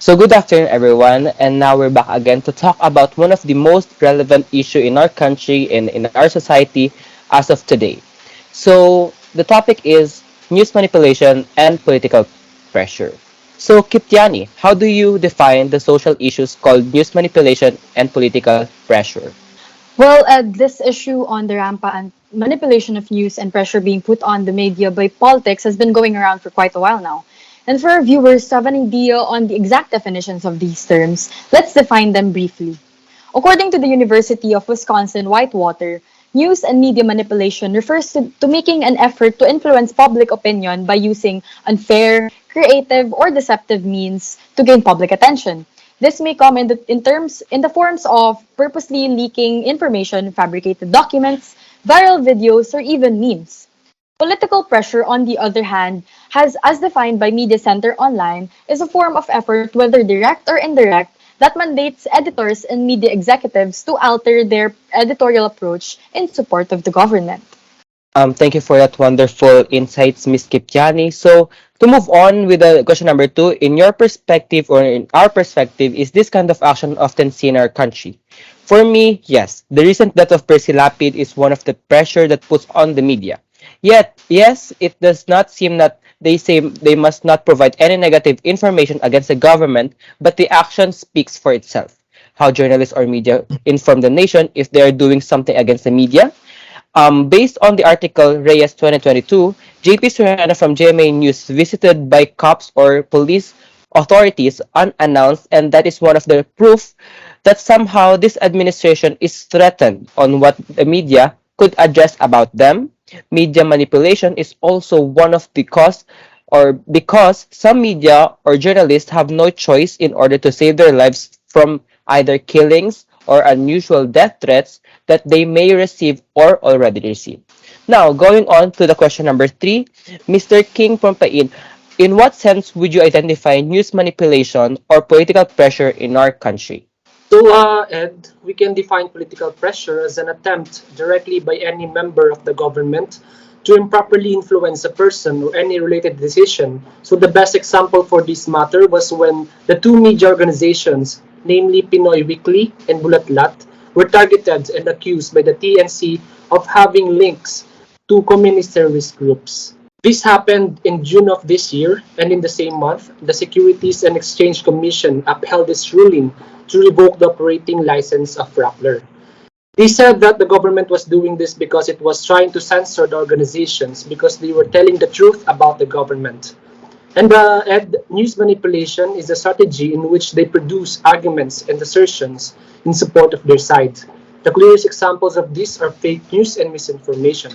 So good afternoon everyone, and now we're back again to talk about one of the most relevant issue in our country and in our society as of today. So the topic is news manipulation and political pressure. So Kiptiani, how do you define the social issues called news manipulation and political pressure? Well, this issue on the rampant manipulation of news and pressure being put on the media by politics has been going around for quite a while now. And for our viewers to have an idea on the exact definitions of these terms, let's define them briefly. According to the University of Wisconsin Whitewater, news and media manipulation refers to making an effort to influence public opinion by using unfair, creative, or deceptive means to gain public attention. This may come in the forms of purposely leaking information, fabricated documents, viral videos, or even memes. Political pressure, on the other hand, has, as defined by Media Center Online, is a form of effort, whether direct or indirect, that mandates editors and media executives to alter their editorial approach in support of the government. Thank you for that wonderful insights, Miss Kiptiani. So, to move on with the question number two, in your perspective or in our perspective, is this kind of action often seen in our country? For me, yes. The recent death of Percy Lapid is one of the pressure that puts on the media. Yet, yes, it does not seem that they say they must not provide any negative information against the government, but the action speaks for itself. How journalists or media inform the nation if they are doing something against the media, based on the article Reyes 2022, JP Soriano from GMA News visited by cops or police authorities unannounced, and that is one of the proof that somehow this administration is threatened on what the media could address about them. Media manipulation is also one of the cause or because some media or journalists have no choice in order to save their lives from either killings or unusual death threats that they may receive or already receive. Now, going on to the question number three, Mr. King from Pain, in what sense would you identify news manipulation or political pressure in our country? Ed, we can define political pressure as an attempt directly by any member of the government to improperly influence a person or any related decision. So, the best example for this matter was when the two media organizations, namely Pinoy Weekly and Bulatlat, were targeted and accused by the TNC of having links to communist terrorist groups. This happened in June of this year, and in the same month, the Securities and Exchange Commission upheld its ruling to revoke the operating license of Rappler. They said that the government was doing this because it was trying to censor the organizations because they were telling the truth about the government. And news manipulation is a strategy in which they produce arguments and assertions in support of their side. The clearest examples of this are fake news and misinformation.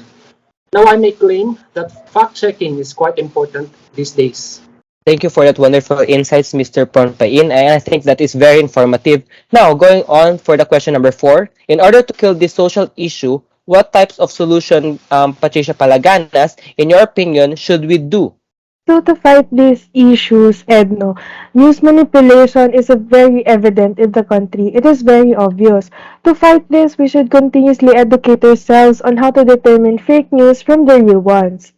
Now, I may claim that fact checking is quite important these days. Thank you for that wonderful insights, Mr. Ponpain, and I think that is very informative. Now, going on for the question number four, in order to kill this social issue, what types of solution, Patricia Palaganas, in your opinion, should we do? So to fight these issues, Edno, news manipulation is a very evident in the country. It is very obvious. To fight this, we should continuously educate ourselves on how to determine fake news from the real ones.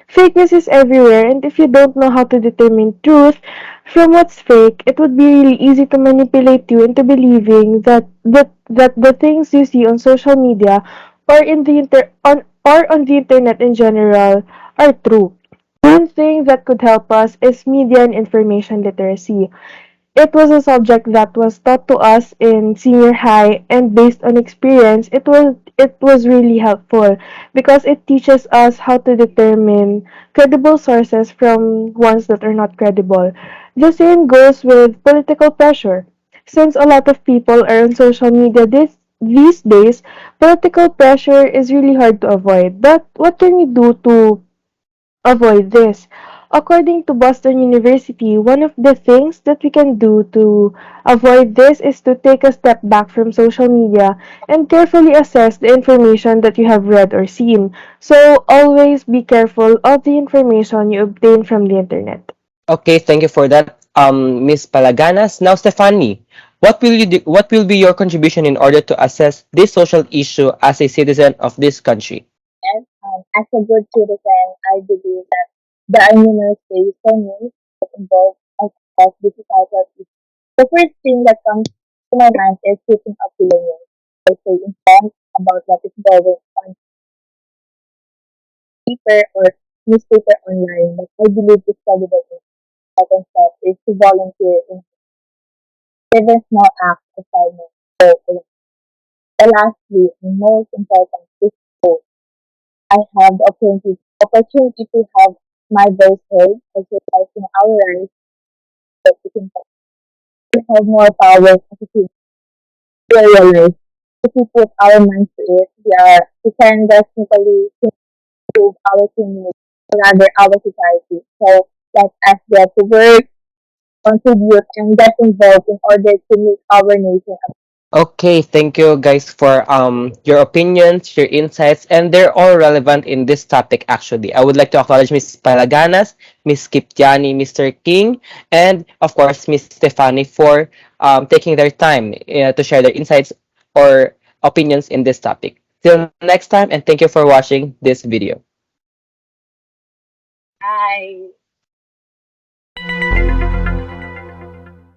Fake news is everywhere, and if you don't know how to determine truth from what's fake, it would be really easy to manipulate you into believing that the things you see on social media or on the internet in general are true. One thing that could help us is media and information literacy. It was a subject that was taught to us in senior high, and based on experience, it was really helpful because it teaches us how to determine credible sources from ones that are not credible. The same goes with political pressure. Since a lot of people are on social media these days, political pressure is really hard to avoid. But what can we do to avoid this? According to Boston University, one of the things that we can do to avoid this is to take a step back from social media and carefully assess the information that you have read or seen. So always be careful of the information you obtain from the internet. Okay, thank you for that, Miss Palaganas. Now, Stephanie, what will be your contribution in order to assess this social issue as a citizen of this country? Yes, as a good citizen, I believe that there are numerous ways for news that involve us as the societal issues The first thing that comes to my mind is keeping up with the news. I stay informed about what is going on Twitter or newspaper online, but I believe it's valuable second step is to volunteer in even small acts of kindness. So, and lastly, and most important is hope. I have the opportunity to have my voice heard, exercising our rights that we can have more power as a citizen to realize. If we put our minds to it, we can definitely improve our community, or rather our society. So let us get to work, contribute, and get involved in order to make our nation a Okay, thank you guys for your opinions, your insights, and they're all relevant in this topic actually. I would like to acknowledge Miss Palaganas, Miss Kiptiani, Mr. King, and of course Miss Stefani for taking their time to share their insights or opinions in this topic. Till next time, and thank you for watching this video. Bye.